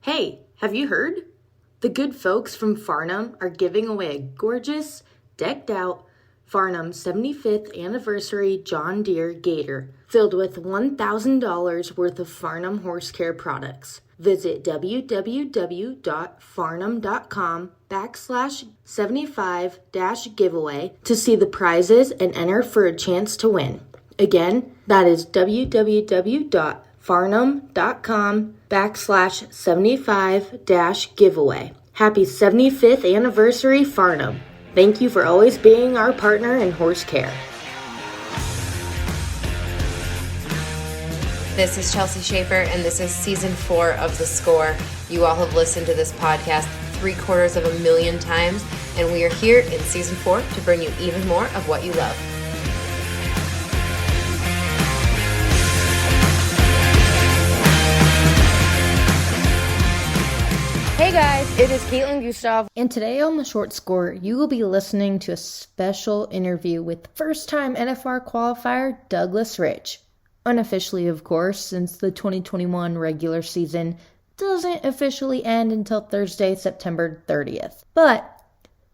Hey, have you heard? The good folks from Farnam are giving away a gorgeous, decked out Farnam 75th anniversary John Deere Gator filled with $1,000 worth of Farnam Horse Care products. Visit www.farnam.com/75-giveaway to see the prizes and enter for a chance to win. Again, that is www.farnam.com/75-giveaway. Happy 75th anniversary, Farnam. Thank you for always being our partner in horse care. This is Chelsea Schaefer, and this is Season 4 of The Score. You all have listened to this podcast 750,000 times, and we are here in Season 4 to bring you even more of what you love. Hey guys, it is Caitlin Gustav, and today on The Short Score, you will be listening to a special interview with first-time NFR qualifier Douglas Rich. Unofficially, of course, since the 2021 regular season doesn't officially end until Thursday, September 30th. But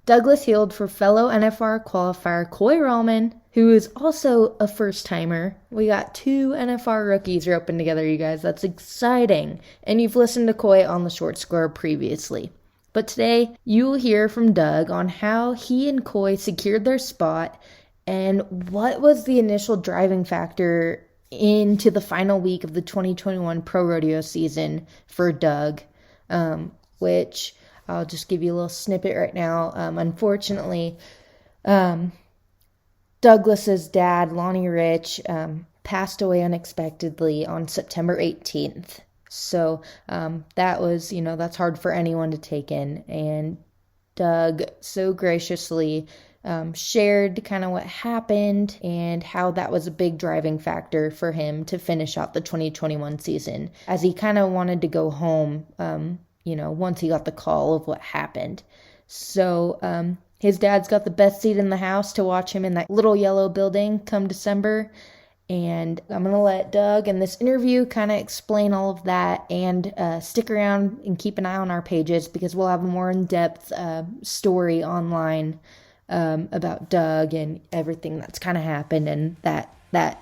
Douglas heeled for fellow NFR qualifier Coy Rallman, who is also a first-timer. We got 2 NFR rookies roping together, you guys. That's exciting. And you've listened to Coy on The Short Score previously. But today, you will hear from Doug on how he and Coy secured their spot and what was the initial driving factor into the final week of the 2021 Pro Rodeo season for Doug, which I'll just give you a little snippet right now. Unfortunately, Douglas's dad, Lonnie Rich, passed away unexpectedly on September 18th. So that was, that's hard for anyone to take in. And Doug so graciously shared kind of what happened and how that was a big driving factor for him to finish out the 2021 season, as he kind of wanted to go home, once he got the call of what happened. So his dad's got the best seat in the house to watch him in that little yellow building come December. And I'm going to let Doug in this interview kind of explain all of that, and stick around and keep an eye on our pages because we'll have a more in-depth story online about Doug and everything that's kind of happened and that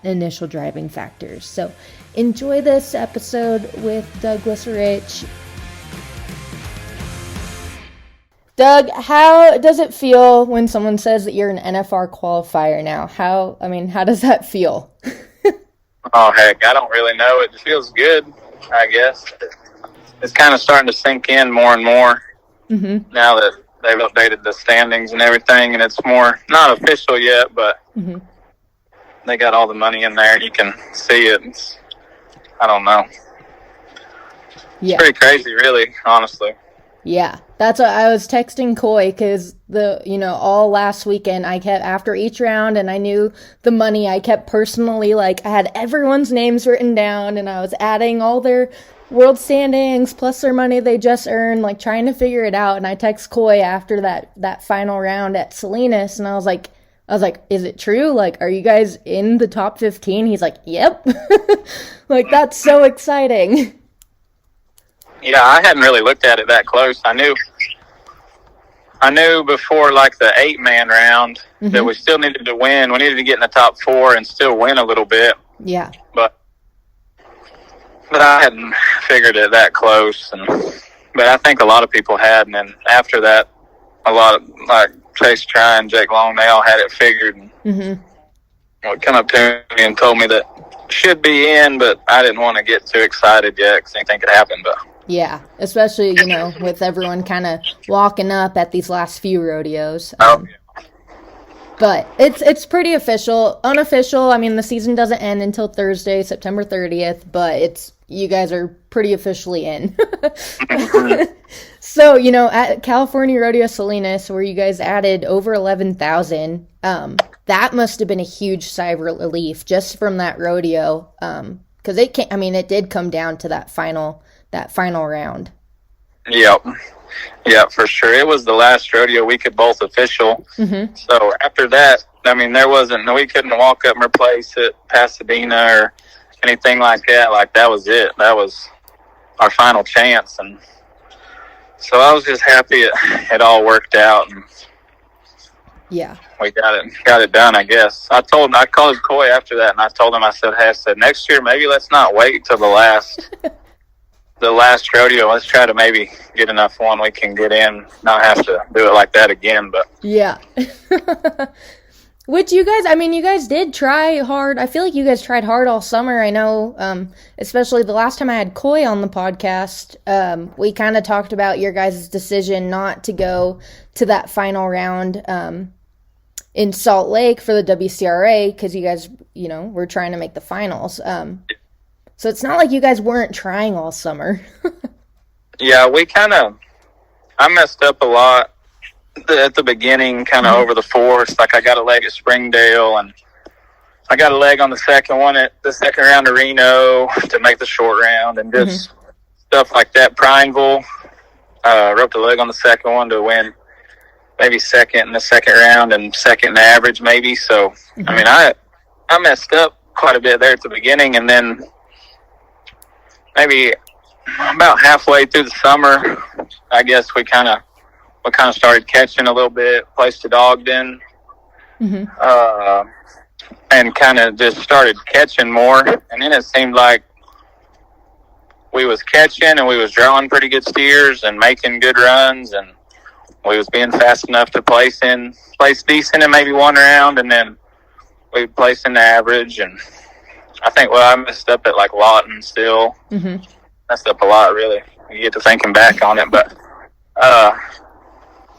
initial driving factors. So enjoy this episode with Douglas Rich. Doug, how does it feel when someone says that you're an NFR qualifier now? How does that feel? Oh, heck, I don't really know. It feels good, I guess. It's kind of starting to sink in more and more now that they've updated the standings and everything, and it's more, not official yet, but they got all the money in there. You can see it. I don't know. It's pretty crazy, really, honestly. Yeah, that's what I was texting Coy, because all last weekend I kept, after each round, and I knew the money, I kept personally, I had everyone's names written down, and I was adding all their world standings plus their money they just earned, trying to figure it out. And I text Coy after that final round at Salinas, and I was like, is it true? Are you guys in the top 15? He's like, yep. That's so exciting. Yeah, I hadn't really looked at it that close. I knew before the 8-man round that we still needed to win. We needed to get in the top 4 and still win a little bit. Yeah. But I hadn't figured it that close, but I think a lot of people had, and then after that, a lot of Chase Try and Jake Long, they all had it figured. And come up to me and told me that should be in, but I didn't want to get too excited yet because anything could happen. But yeah, especially with everyone kind of walking up at these last few rodeos. But it's pretty official. Unofficial, the season doesn't end until Thursday, September 30th, but you guys are pretty officially in. So, at California Rodeo Salinas, where you guys added over 11,000, that must have been a huge sigh of relief just from that rodeo, because it did come down to that final round. Yep. Yeah, for sure. It was the last rodeo we could both official. So after that, we couldn't walk up and replace it, Pasadena or anything like that. That was it. That was our final chance. And So I was just happy it all worked out, and Yeah. we got it done, I guess. I called Coy after that, and I told him, I said, next year maybe let's not wait till the last rodeo. Let's try to maybe get enough one we can get in, not have to do it like that again. But yeah. Which you guys did try hard. I feel like you guys tried hard all summer. I know, especially the last time I had Coy on the podcast, we kind of talked about your guys' decision not to go to that final round in Salt Lake for the WCRA because you guys, were trying to make the finals. So it's not like you guys weren't trying all summer. yeah, I messed up a lot at the beginning, kind of over the fourth. Like I got a leg at Springdale, and I got a leg on the second one at the second round of Reno to make the short round, and just stuff like that. Prineville, roped a leg on the second one to win maybe second in the second round and second in the average maybe. So, I mean, I messed up quite a bit there at the beginning, and then maybe about halfway through the summer, I guess we kind of started catching a little bit, placed at Ogden, and kind of just started catching more. And then it seemed like we was catching and we was drawing pretty good steers and making good runs, and we was being fast enough to place decent in maybe one round, and then we'd place in the average. And I think, I messed up at like Lawton still. Messed up a lot, really. You get to thinking back on it, but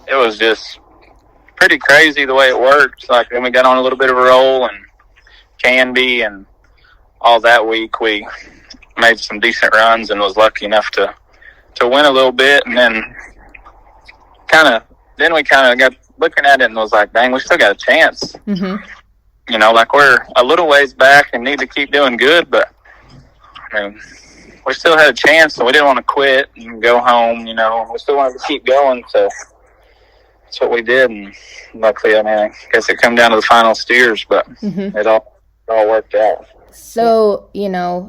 it was just pretty crazy the way it worked. Like, then we got on a little bit of a roll, and Canby and all that week we made some decent runs and was lucky enough to win a little bit. And then we got looking at it and was like, dang, we still got a chance. Like we're a little ways back and need to keep doing good, but I mean, we still had a chance, so we didn't want to quit and go home. We still wanted to keep going, so that's what we did. And luckily, I guess it come down to the final steers, but it all worked out. So,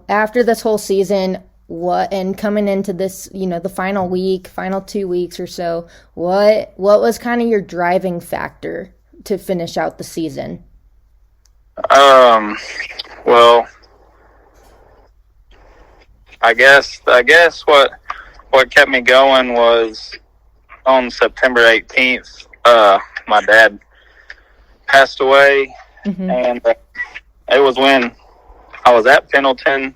after this whole season, and coming into this, the final week, final 2 weeks or so, what was kind of your driving factor to finish out the season? Well, I guess what kept me going was on September 18th, my dad passed away, and it was when I was at Pendleton,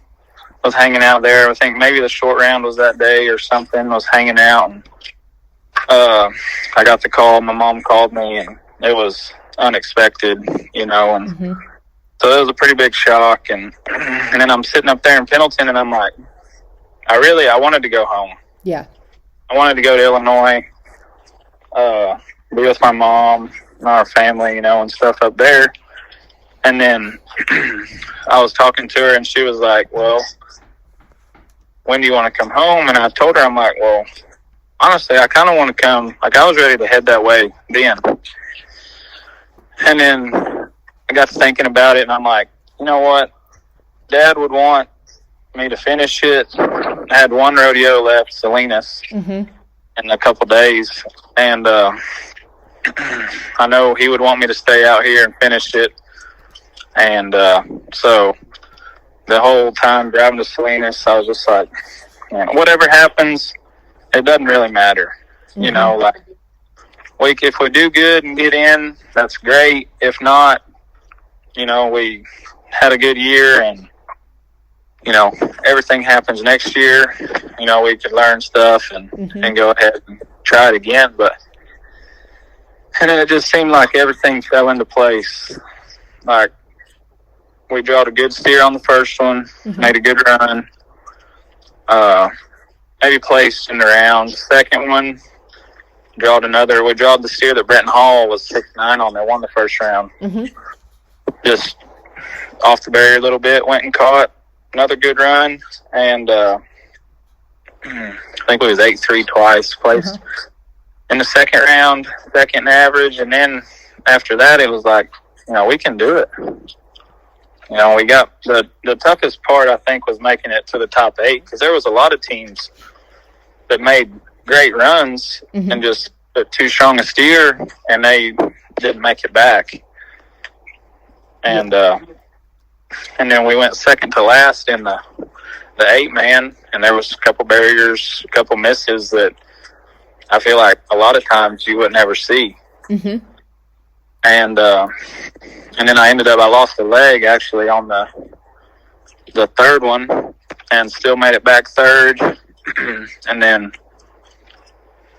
was hanging out there. I think maybe the short round was that day or something, was hanging out, and I got the call. My mom called me, and it was unexpected, and so it was a pretty big shock. And then I'm sitting up there in Pendleton, and I'm like, I wanted to go home. Yeah. I wanted to go to Illinois, be with my mom and our family, and stuff up there. And then I was talking to her, and she was like, well, when do you want to come home? And I told her, I'm like, well, honestly, I kind of want to come. Like, I was ready to head that way then. And then I got to thinking about it, and I'm like, you know what? Dad would want me to finish it. I had one rodeo left, Salinas, in a couple days. And I know he would want me to stay out here and finish it. And so the whole time driving to Salinas, I was just like, whatever happens, it doesn't really matter. If we do good and get in, that's great. If not, we had a good year, and everything happens next year. We could learn stuff and go ahead and try it again. And then it just seemed like everything fell into place. Like, we drawed a good steer on the first one, made a good run, maybe placed in the round. The second one, we drawed the steer that Brenton Hall was 6'9" on that won the first round. Just off the barrier a little bit, went and caught another good run, and I think it was 8-3 twice, placed in the second round, second average. And then after that, it was like, we can do it. We got the toughest part, I think, was making it to the top 8, because there was a lot of teams that made great runs and just put too strong a steer, and they didn't make it back. And then we went second to last in the 8-man, and there was a couple barriers, a couple misses that I feel like a lot of times you would never see. And then I lost a leg actually on the third one, and still made it back third. And then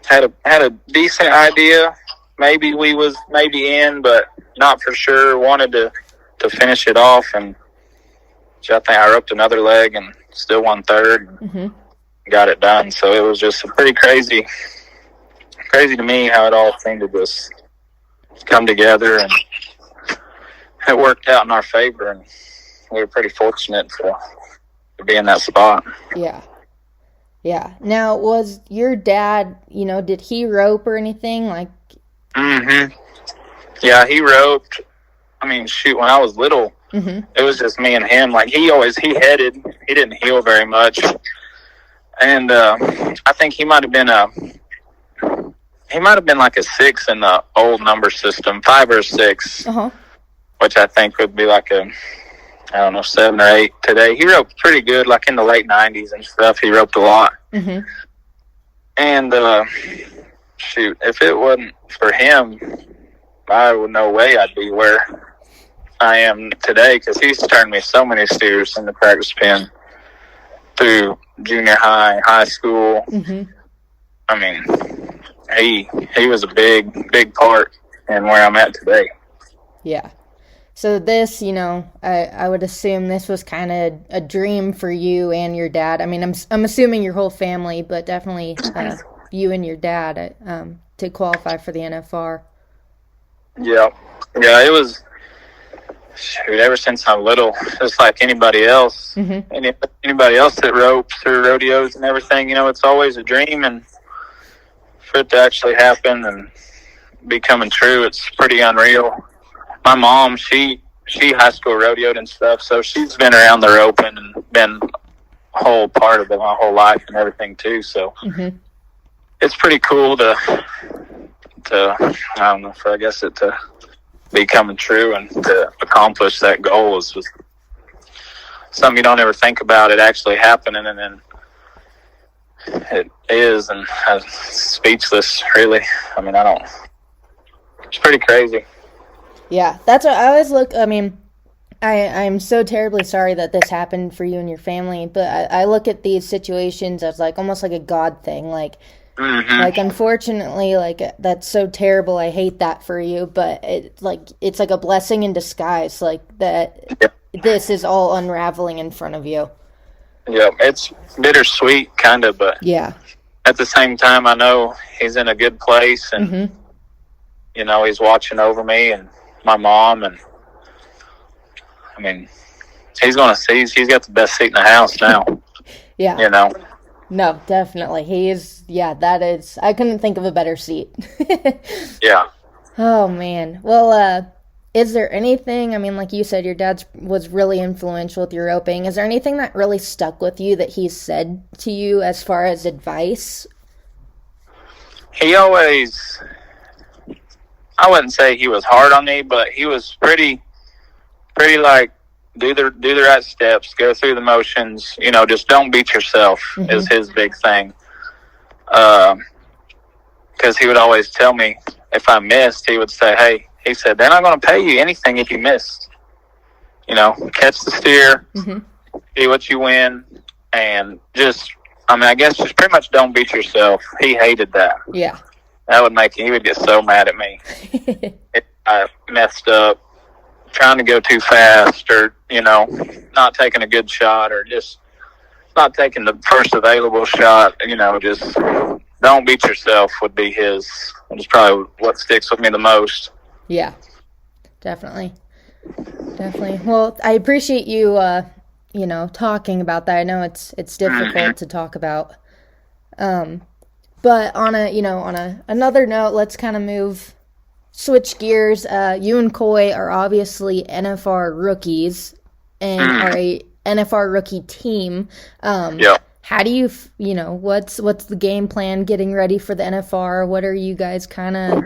had a decent idea. Maybe we was in, but not for sure. Wanted to finish it off, and I think I roped another leg and still won third. And got it done. So it was just pretty crazy to me how it all seemed to just come together, and it worked out in our favor, and we were pretty fortunate to be in that spot. Yeah. Now, was your dad, did he rope or anything? Like, Yeah, he roped. I mean, shoot, when I was little, it was just me and him. Like, he headed. He didn't heel very much. And I think he might have been like a 6 in the old number system, 5 or 6, which I think would be like a, 7 or 8 today. He roped pretty good, like in the late 90s and stuff. He roped a lot. And shoot, if it wasn't for him, I would no way I'd be where I am today, because he's turned me so many steers in the practice pen through junior high school. I mean, he was a big part in where I'm at today. Yeah. So this, I would assume this was kind of a dream for you and your dad. I mean, I'm assuming your whole family, but definitely you and your dad to qualify for the NFR. Yeah, it was. Shoot, ever since I'm little, just like anybody else, anybody else that ropes or rodeos and everything, it's always a dream, and for it to actually happen and be coming true, it's pretty unreal. My mom, she high school rodeoed and stuff, so she's been around the roping and been a whole part of it my whole life and everything too. So it's pretty cool to be coming true and to accomplish that goal is just something you don't ever think about it actually happening, and then it is, and I'm speechless, really. I mean, it's pretty crazy. Yeah, that's what I always look. I mean, I'm so terribly sorry that this happened for you and your family, but I look at these situations as like almost like a God thing. Like, unfortunately, like, that's so terrible. I hate that for you, but it's like a blessing in disguise. Like that, this is all unraveling in front of you. Yeah, it's bittersweet, kind of, but at the same time, I know he's in a good place, and he's watching over me and my mom, and I mean, he's got the best seat in the house now. No, definitely. He is, that is, I couldn't think of a better seat. Oh, man. Well, is there anything, I mean, like you said, your dad was really influential with your roping. Is there anything that really stuck with you that he's said to you as far as advice? He always, I wouldn't say he was hard on me, but he was pretty like, do the right steps, go through the motions, just don't beat yourself is his big thing. Because he would always tell me if I missed, he would say, hey, he said, they're not going to pay you anything if you missed. Catch the steer, see what you win, and just, I guess just pretty much don't beat yourself. He hated that. Yeah. That would he would get so mad at me if I messed up, trying to go too fast, or not taking a good shot, or just not taking the first available shot. Just don't beat yourself would be his. It's probably what sticks with me the most. Yeah, definitely. Well, I appreciate you talking about that. I know it's difficult to talk about, but on another note, let's kind of switch gears. You and Coy are obviously NFR rookies and are a NFR rookie team. How do you, what's the game plan getting ready for the NFR? What are you guys kind of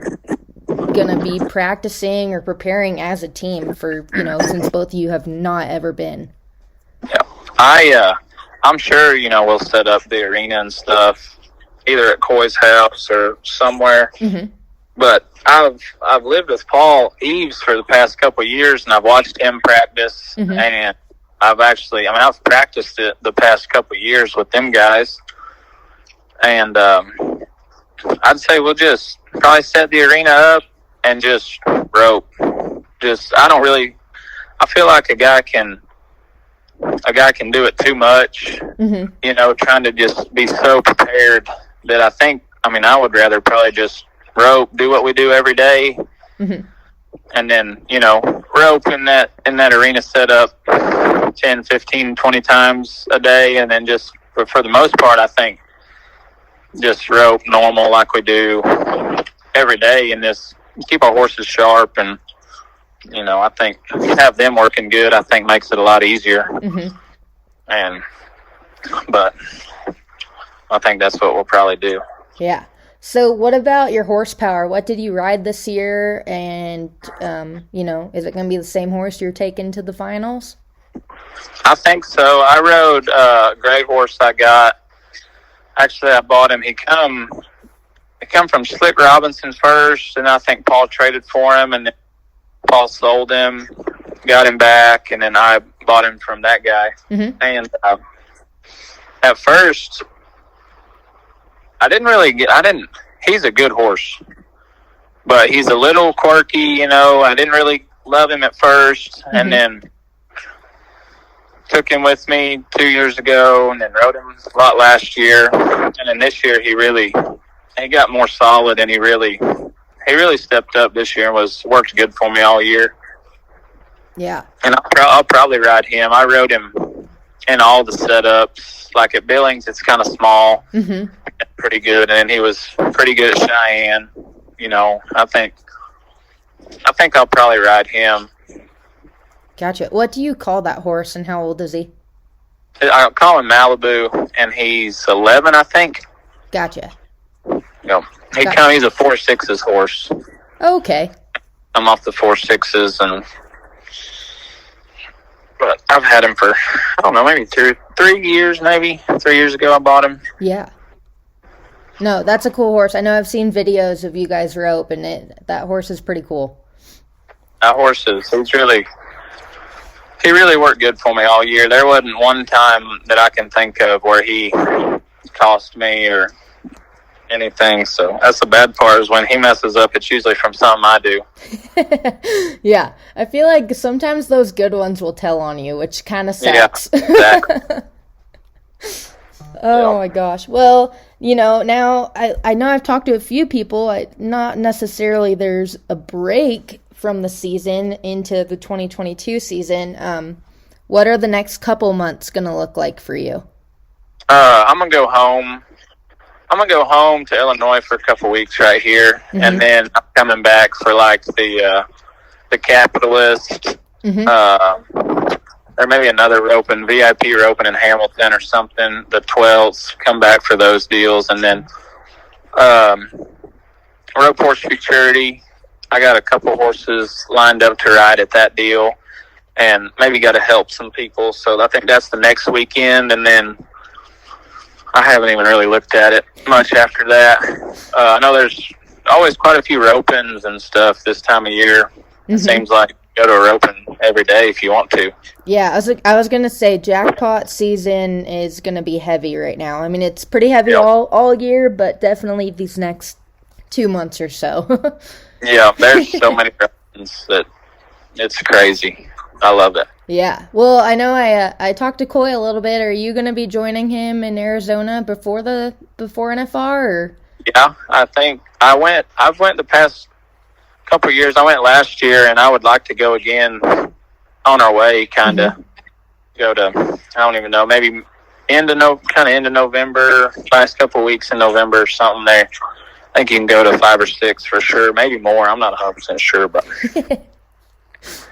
gonna be practicing or preparing as a team for, since both of you have not ever been? Yeah, I'm sure, we'll set up the arena and stuff either at Coy's house or somewhere. Mm-hmm. But I've lived with Paul Eves for the past couple of years, and I've watched him practice, mm-hmm. and I've practiced it the past couple of years with them guys, and I'd say we'll just probably set the arena up and just rope. I feel like a guy can do it too much, mm-hmm. Trying to just be so prepared that I would rather probably just rope, do what we do every day, mm-hmm. and then, rope in that arena set up 10, 15, 20 times a day, and then just, for the most part, I think, just rope normal like we do every day, and just keep our horses sharp, and, I think have them working good, I think makes it a lot easier. Mm-hmm. But I think that's what we'll probably do. Yeah. So what about your horsepower? What did you ride this year? And, is it going to be the same horse you're taking to the finals? I think so. I rode a gray horse I got. Actually, I bought him. He come from Slick Robinson first, and I think Paul traded for him, and then Paul sold him, got him back, and then I bought him from that guy. Mm-hmm. And at first, he's a good horse, but he's a little quirky, I didn't really love him at first, mm-hmm. and then took him with me 2 years ago, and then rode him a lot last year, and then this year he got more solid, and he really stepped up this year and worked good for me all year. Yeah. And I'll probably ride him. I rode him in all the setups. Like at Billings, it's kind of small, mm-hmm. pretty good, and he was pretty good at Cheyenne. I think I'll probably ride him. Gotcha. What do you call that horse, and how old is he? I call him Malibu, and he's 11, I think. Gotcha. He's a 4.6s horse. Okay. I'm off the 4.6s, but I've had him for, I don't know, maybe 3 years, maybe. 3 years ago I bought him. Yeah. No, that's a cool horse. I know I've seen videos of you guys rope, and that horse is pretty cool. That horse he really worked good for me all year. There wasn't one time that I can think of where he cost me or anything. So that's the bad part, is when he messes up, it's usually from something I do. Yeah. I feel like sometimes those good ones will tell on you, which kind of sucks. Yeah, exactly. Oh, my gosh. Well, now I know I've talked to a few people. Not necessarily there's a break from the season into the 2022 season. What are the next couple months going to look like for you? I'm going to go home. I'm going to go home to Illinois for a couple weeks right here, mm-hmm. and then I'm coming back for like the Capitalist, mm-hmm. Or maybe another VIP roping in Hamilton or something. The 12s, come back for those deals, and then Rope Horse Futurity. I got a couple horses lined up to ride at that deal, and maybe got to help some people. So I think that's the next weekend, and then I haven't even really looked at it much after that. I know there's always quite a few ropings and stuff this time of year. Mm-hmm. It seems like you go to a roping every day if you want to. Yeah, I was going to say jackpot season is going to be heavy right now. I mean, it's pretty heavy all year, but definitely these next 2 months or so. Yeah, there's so many ropings that it's crazy. I love it. Yeah. Well, I know I talked to Coy a little bit. Are you going to be joining him in Arizona before NFR? Or? Yeah, I think I've went the past couple of years. I went last year, and I would like to go again on our way, kind of go to, I don't even know, maybe end of November, last couple of weeks in November or something there. I think you can go to 5 or 6 for sure, maybe more. I'm not 100% sure, but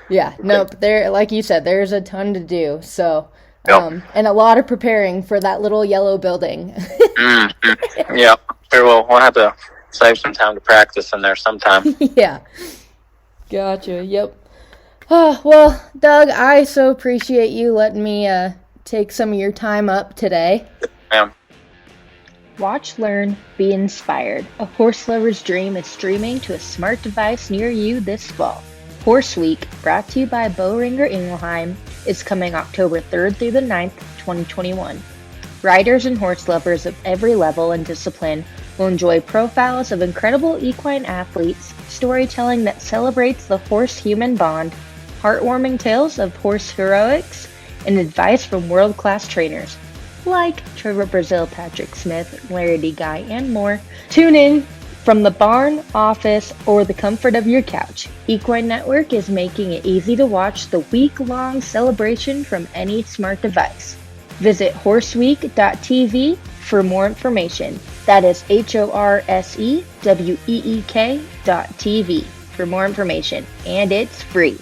yeah, no, but there, like you said, there's a ton to do. So And a lot of preparing for that little yellow building. Mm-hmm. Yeah, we'll have to save some time to practice in there sometime. Yeah. Gotcha. Yep. Well, Doug, I so appreciate you letting me take some of your time up today. Yeah. Watch, learn, be inspired. A horse lover's dream is streaming to a smart device near you this fall. Horse Week, brought to you by Boehringer Ingelheim, is coming October 3rd through the 9th, 2021. Riders and horse lovers of every level and discipline will enjoy profiles of incredible equine athletes, storytelling that celebrates the horse-human bond, heartwarming tales of horse heroics, and advice from world-class trainers like Trevor Brazil, Patrick Smith, Larry D. Guy, and more. Tune in from the barn, office, or the comfort of your couch. Equine Network is making it easy to watch the week-long celebration from any smart device. Visit horseweek.tv for more information. That is HORSEWEEK.TV for more information, and it's free.